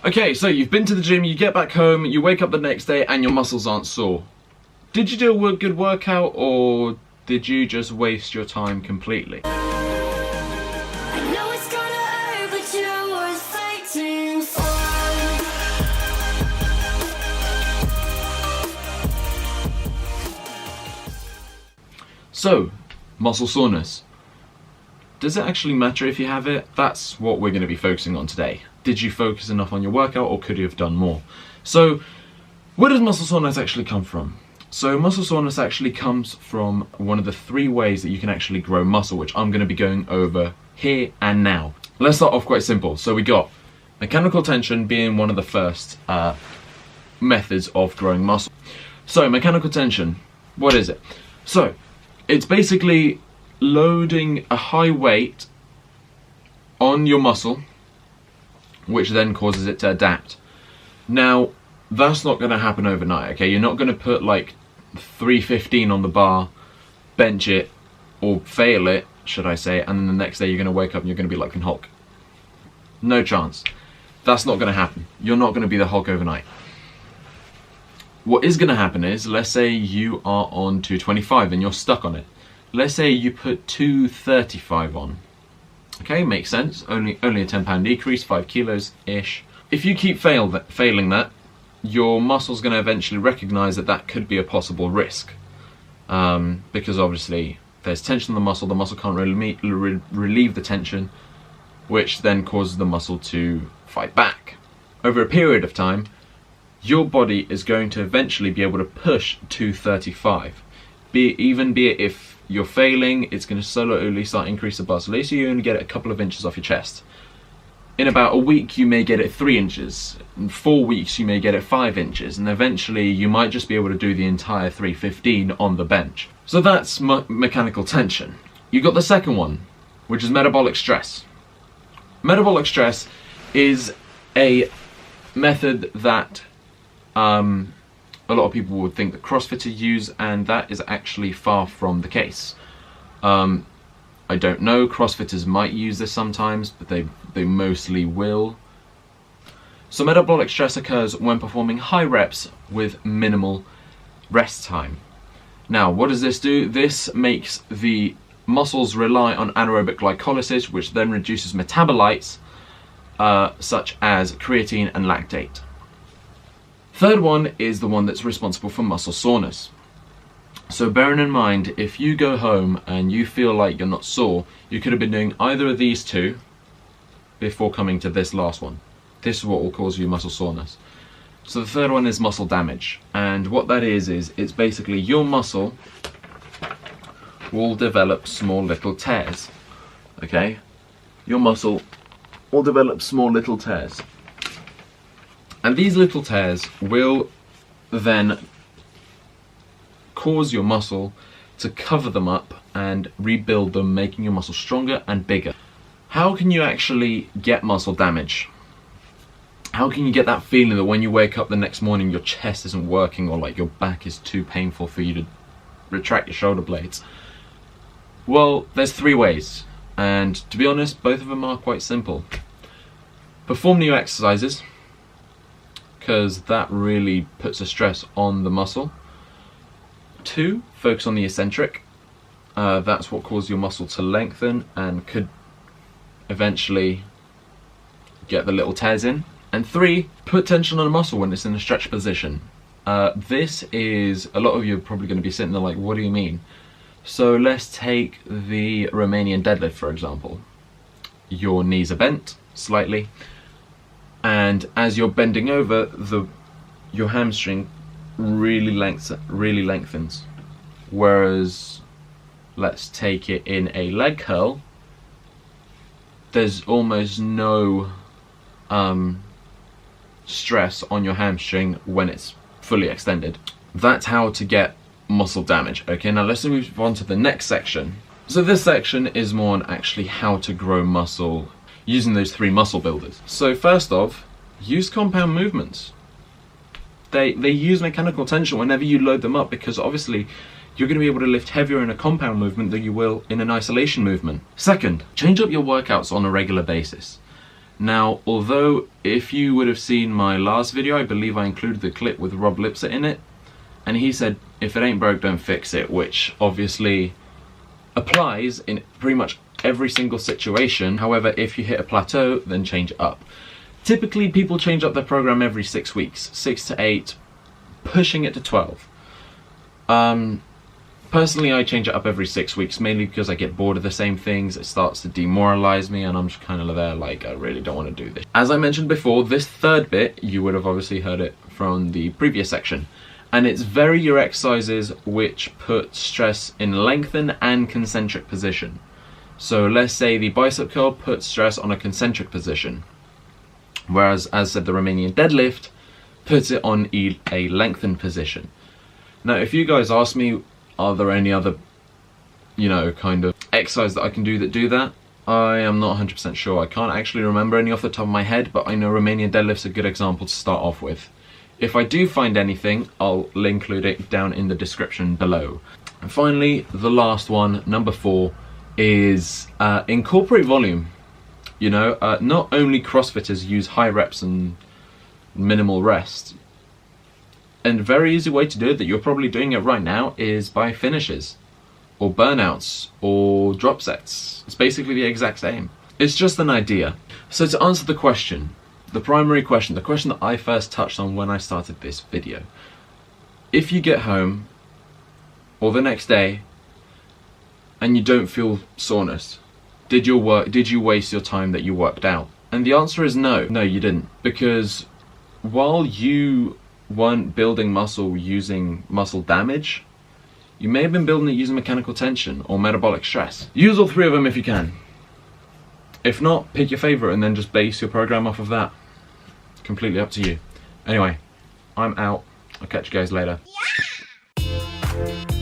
Okay, so you've been to the gym, you get back home, you wake up the next day and your muscles aren't sore. Did you do a good workout or did you just waste your time completely? I know it's gonna hurt, but you're worth fighting for. So, muscle soreness. Does it actually matter if you have it? That's what we're going to be focusing on today. Did you focus enough on your workout or could you have done more? So, where does muscle soreness actually come from? So, muscle soreness actually comes from one of the 3 ways that you can actually grow muscle, which I'm going to be going over here and now. Let's start off quite simple. So, we got mechanical tension being one of the first methods of growing muscle. So, mechanical tension, what is it? So, it's basically loading a high weight on your muscle, which then causes it to adapt. Now, that's not going to happen overnight, okay? You're not going to put like 315 on the bar, bench it, or fail it, should I say, and then the next day you're going to wake up and you're going to be like the Hulk. No chance. That's not going to happen. You're not going to be the Hulk overnight. What is going to happen is, let's say you are on 225 and you're stuck on it. Let's say you put 235 on. Okay, makes sense. Only a £10 decrease, 5 kilos-ish. If you keep failing that, your muscle's going to eventually recognise that that could be a possible risk. Because obviously there's tension in the muscle can't relieve the tension, which then causes the muscle to fight back. Over a period of time, your body is going to eventually be able to push 235. Be it if you're failing, it's going to slowly start increase the bar. So let's say you only get it a couple of inches off your chest. In about a week, you may get it 3 inches. In 4 weeks, you may get it 5 inches. And eventually, you might just be able to do the entire 315 on the bench. So that's mechanical tension. You got the second one, which is metabolic stress. Metabolic stress is a method that a lot of people would think that CrossFitters use, and that is actually far from the case. I don't know, CrossFitters might use this sometimes, but they mostly will. So metabolic stress occurs when performing high reps with minimal rest time. Now, what does this do? This makes the muscles rely on anaerobic glycolysis, which then reduces metabolites such as creatine and lactate. Third one is the one that's responsible for muscle soreness. So bearing in mind, if you go home and you feel like you're not sore, you could have been doing either of these 2 before coming to this last one. This is what will cause you muscle soreness. So the third one is muscle damage. And what that is it's basically your muscle will develop small little tears. Okay? Your muscle will develop small little tears. And these little tears will then cause your muscle to cover them up and rebuild them, making your muscle stronger and bigger. How can you actually get muscle damage? How can you get that feeling that when you wake up the next morning your chest isn't working or like your back is too painful for you to retract your shoulder blades? Well, there's 3 ways, and to be honest, both of them are quite simple. Perform new exercises, because that really puts a stress on the muscle. 2, focus on the eccentric. That's what causes your muscle to lengthen and could eventually get the little tears in. And 3, put tension on the muscle when it's in a stretch position. This is, a lot of you are probably going to be sitting there like, what do you mean? So let's take the Romanian deadlift, for example. Your knees are bent slightly, and as you're bending over, your hamstring really lengthens. Whereas, let's take it in a leg curl, there's almost no stress on your hamstring when it's fully extended. That's how to get muscle damage. Okay, now let's move on to the next section. So this section is more on actually how to grow muscle using those 3 muscle builders. So first off, use compound movements. They use mechanical tension whenever you load them up, because obviously you're going to be able to lift heavier in a compound movement than you will in an isolation movement. Second, change up your workouts on a regular basis. Now, although if you would have seen my last video, I believe I included the clip with Rob Lipset in it, and he said, if it ain't broke, don't fix it, which obviously applies in pretty much every single situation. However, if you hit a plateau, then change it up. Typically, people change up their program every 6 weeks, 6 to 8, pushing it to 12. Personally, I change it up every 6 weeks, mainly because I get bored of the same things. It starts to demoralize me, and I'm just kind of there like, I really don't want to do this. As I mentioned before, this third bit, you would have obviously heard it from the previous section, and it's vary your exercises which put stress in lengthen and concentric position. So let's say the bicep curl puts stress on a concentric position, whereas, as said, the Romanian deadlift puts it on a lengthened position. Now, if you guys ask me, are there any other, kind of exercise that I can do that? I am not 100% sure. I can't actually remember any off the top of my head, but I know Romanian deadlift's a good example to start off with. If I do find anything, I'll include it down in the description below. And finally, the last one, number 4, is incorporate volume. Not only CrossFitters use high reps and minimal rest. And a very easy way to do it that you're probably doing it right now is by finishes or burnouts or drop sets. It's basically the exact same. It's just an idea. So to answer the question, the primary question, the question that I first touched on when I started this video, if you get home or the next day and you don't feel soreness, did you waste your time that you worked out? And the answer is no. No, you didn't. Because while you weren't building muscle using muscle damage, you may have been building it using mechanical tension or metabolic stress. Use all 3 of them if you can. If not, pick your favorite and then just base your program off of that. Completely up to you. Anyway, I'm out. I'll catch you guys later. Yeah.